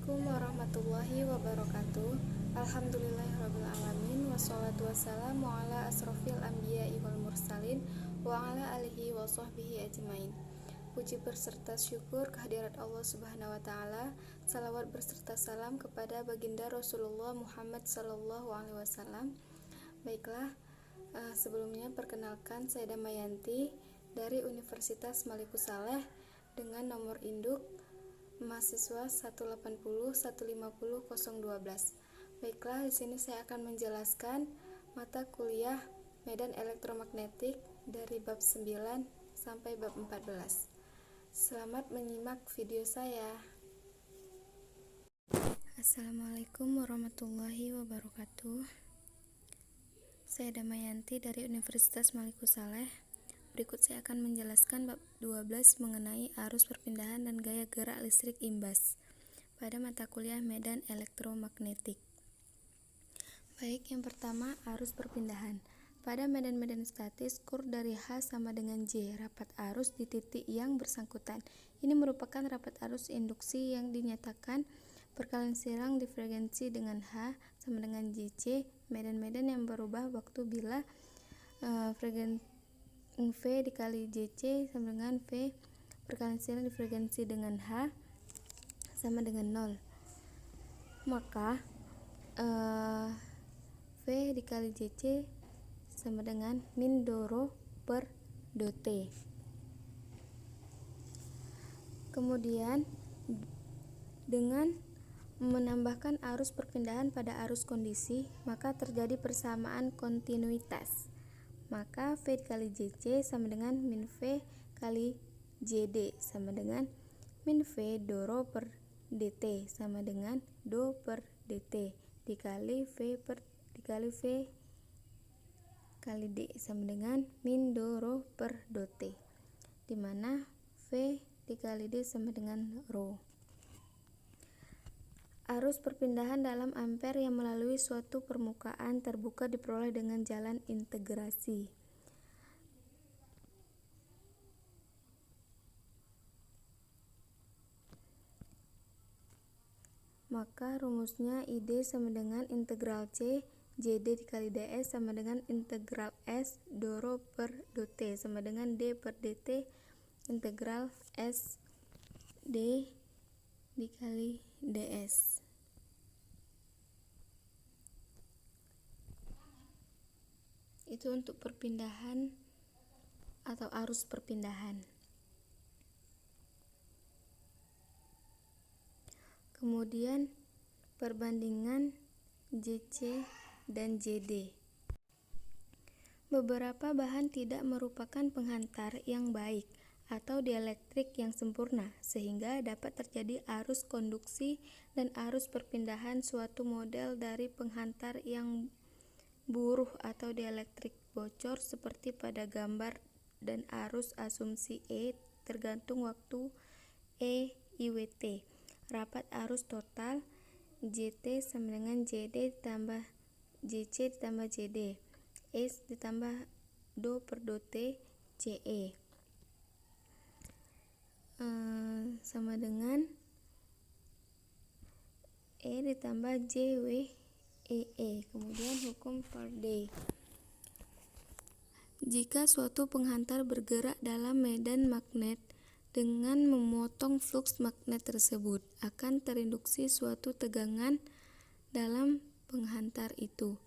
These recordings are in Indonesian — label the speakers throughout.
Speaker 1: Assalamualaikum warahmatullahi wabarakatuh. Alhamdulillahirrabbilalamin. Wassalatu wassalamu ala asrofil anbiya'i wal mursalin wa ala alihi wa sahbihi ajmain. Puji berserta syukur kehadirat Allah subhanahu wa ta'ala. Salawat berserta salam kepada baginda Rasulullah Muhammad sallallahu alaihi wasallam. Baiklah, sebelumnya perkenalkan saya Damayanti dari Universitas Malikus Saleh dengan nomor induk mahasiswa 180150012. Baiklah, di sini saya akan menjelaskan mata kuliah medan elektromagnetik dari bab 9 sampai bab 14. Selamat menyimak video saya. Assalamualaikum warahmatullahi wabarakatuh. Saya Damayanti dari Universitas Malikus Saleh. Berikut saya akan menjelaskan bab 12 mengenai arus perpindahan dan gaya gerak listrik imbas pada mata kuliah medan elektromagnetik. Baik, yang pertama arus perpindahan. Pada medan-medan statis, kur dari H sama dengan J, rapat arus di titik yang bersangkutan. Ini merupakan rapat arus induksi yang dinyatakan perkalian silang di frekuensi dengan H sama dengan JC, medan-medan yang berubah waktu bila frekuensi V dikali JC sama dengan V perkalian silang di frekuensi dengan H sama dengan 0. Maka V dikali JC sama dengan min doro per dot. Kemudian dengan menambahkan arus perpindahan pada arus kondisi, maka terjadi persamaan kontinuitas. Maka V dikali JC sama dengan min V kali JD sama dengan min V doro per dt sama dengan do per dt dikali V dikali V kali D sama dengan min doro per dot, dimana V dikali D sama dengan rho. Arus perpindahan dalam ampere yang melalui suatu permukaan terbuka diperoleh dengan jalan integrasi. Maka rumusnya ID sama dengan integral C JD dikali DS sama dengan integral S doro per dot sama dengan D per dt integral S D dikali DS. Itu untuk perpindahan atau arus perpindahan. Kemudian perbandingan JC dan JD. Beberapa bahan tidak merupakan penghantar yang baik atau dielektrik yang sempurna, sehingga dapat terjadi arus konduksi dan arus perpindahan suatu model dari penghantar yang buruh atau dielektrik bocor seperti pada gambar, dan arus asumsi E tergantung waktu E IWT. Rapat arus total JT sama dengan JD ditambah JC ditambah JD S ditambah do per dot CE sama dengan E ditambah JW EE. Kemudian hukum Faraday. Jika suatu penghantar bergerak dalam medan magnet dengan memotong fluks magnet tersebut, akan terinduksi suatu tegangan dalam penghantar itu.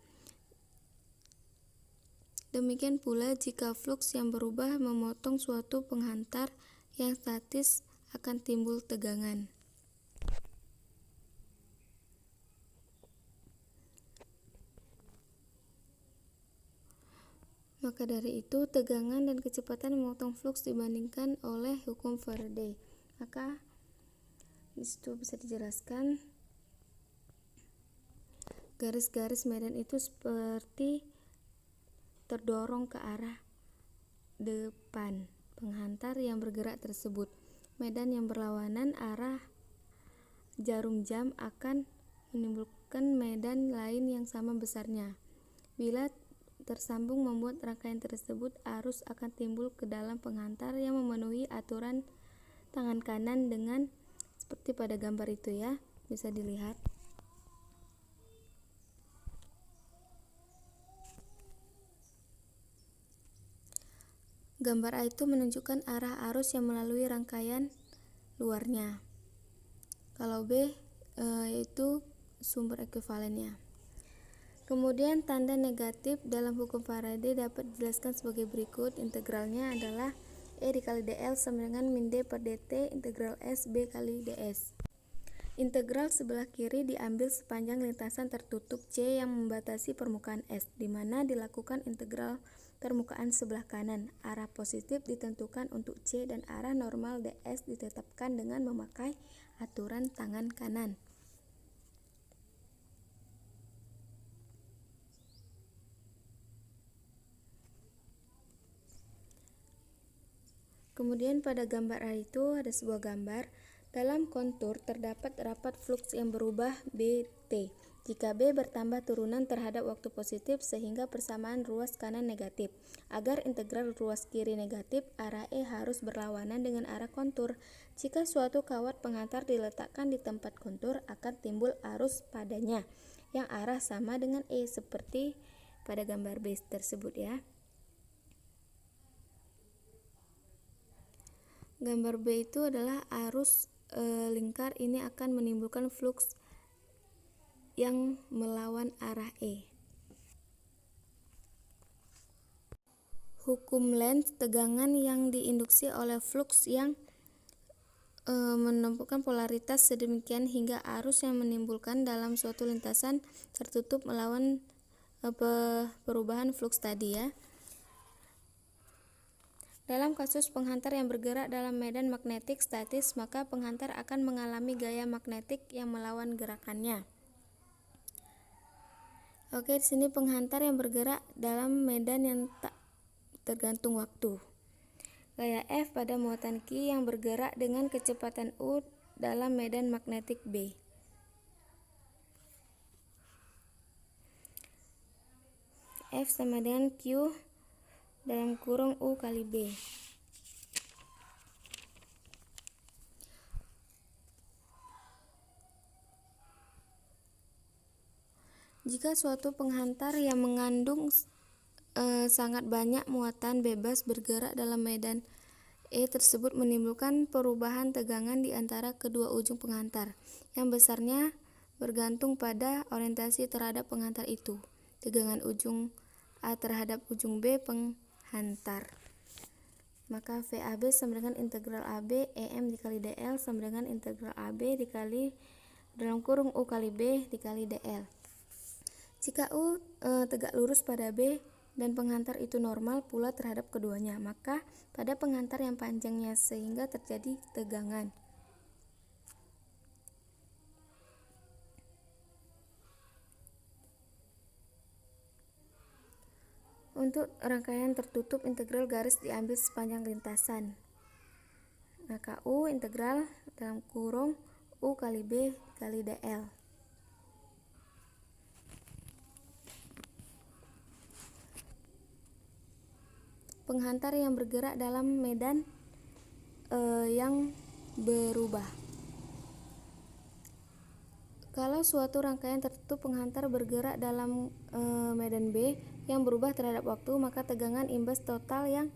Speaker 1: Demikian pula jika fluks yang berubah memotong suatu penghantar yang statis, akan timbul tegangan. Maka dari itu, tegangan dan kecepatan memotong fluks dibandingkan oleh hukum Faraday. Maka disitu bisa dijelaskan garis-garis medan itu seperti terdorong ke arah depan penghantar yang bergerak tersebut. Medan yang berlawanan arah jarum jam akan menimbulkan medan lain yang sama besarnya. Bila tersambung membuat rangkaian tersebut, arus akan timbul ke dalam penghantar yang memenuhi aturan tangan kanan dengan seperti pada gambar itu ya. bisa dilihat. Gambar A itu menunjukkan arah arus yang melalui rangkaian luarnya. Kalau B yaitu sumber ekuivalennya. Kemudian tanda negatif dalam hukum Faraday dapat dijelaskan sebagai berikut. Integralnya adalah E dikali dl sama dengan min d per dt integral S B kali ds. Integral sebelah kiri diambil sepanjang lintasan tertutup C yang membatasi permukaan S, di mana dilakukan integral permukaan sebelah kanan. Arah positif ditentukan untuk C dan arah normal ds ditetapkan dengan memakai aturan tangan kanan. Kemudian pada gambar A itu ada sebuah gambar. Dalam kontur terdapat rapat fluks yang berubah BT. Jika B bertambah turunan terhadap waktu positif sehingga persamaan ruas kanan negatif. Agar integral ruas kiri negatif, arah E harus berlawanan dengan arah kontur. Jika suatu kawat penghantar diletakkan di tempat kontur, akan timbul arus padanya yang arah sama dengan E, seperti pada gambar B tersebut ya. Gambar B itu adalah arus lingkar. Ini akan menimbulkan fluks yang melawan arah E. Hukum Lenz, tegangan yang diinduksi oleh fluks yang menemukan polaritas sedemikian hingga arus yang menimbulkan dalam suatu lintasan tertutup melawan perubahan fluks tadi ya. Dalam kasus penghantar yang bergerak dalam medan magnetik statis, maka penghantar akan mengalami gaya magnetik yang melawan gerakannya. Oke, di sini penghantar yang bergerak dalam medan yang tak tergantung waktu. Gaya F pada muatan Q yang bergerak dengan kecepatan U dalam medan magnetik B. F sama dengan Q dalam kurung U kali B. Jika suatu penghantar yang mengandung sangat banyak muatan bebas bergerak dalam medan E tersebut menimbulkan perubahan tegangan di antara kedua ujung penghantar, yang besarnya bergantung pada orientasi terhadap penghantar itu. Tegangan ujung A terhadap ujung B penghantar. Maka VAB sama dengan integral AB EM dikali DL sama dengan integral AB dikali dalam kurung U kali B dikali DL. Jika U tegak lurus pada B dan penghantar itu normal pula terhadap keduanya, maka pada penghantar yang panjangnya sehingga terjadi tegangan. Untuk rangkaian tertutup, integral garis diambil sepanjang lintasan. Maka U integral dalam kurung U kali B kali DL. Penghantar yang bergerak dalam medan yang berubah. Kalau suatu rangkaian tertutup penghantar bergerak dalam medan B yang berubah terhadap waktu, maka tegangan imbas total yang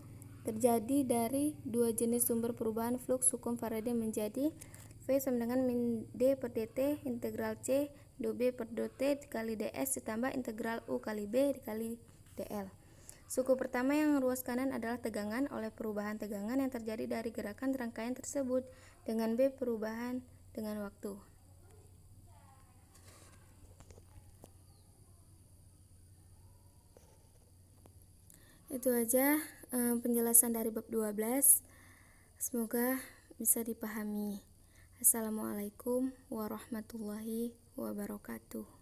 Speaker 1: terjadi dari dua jenis sumber perubahan fluks hukum Faraday menjadi V sama dengan min D per dt integral C do B per dt dikali ds ditambah integral U kali B dikali dl. Suku pertama yang ruas kanan adalah tegangan oleh perubahan tegangan yang terjadi dari gerakan rangkaian tersebut, dengan B perubahan dengan waktu. Itu aja penjelasan dari bab 12. Semoga bisa dipahami. Assalamualaikum warahmatullahi wabarakatuh.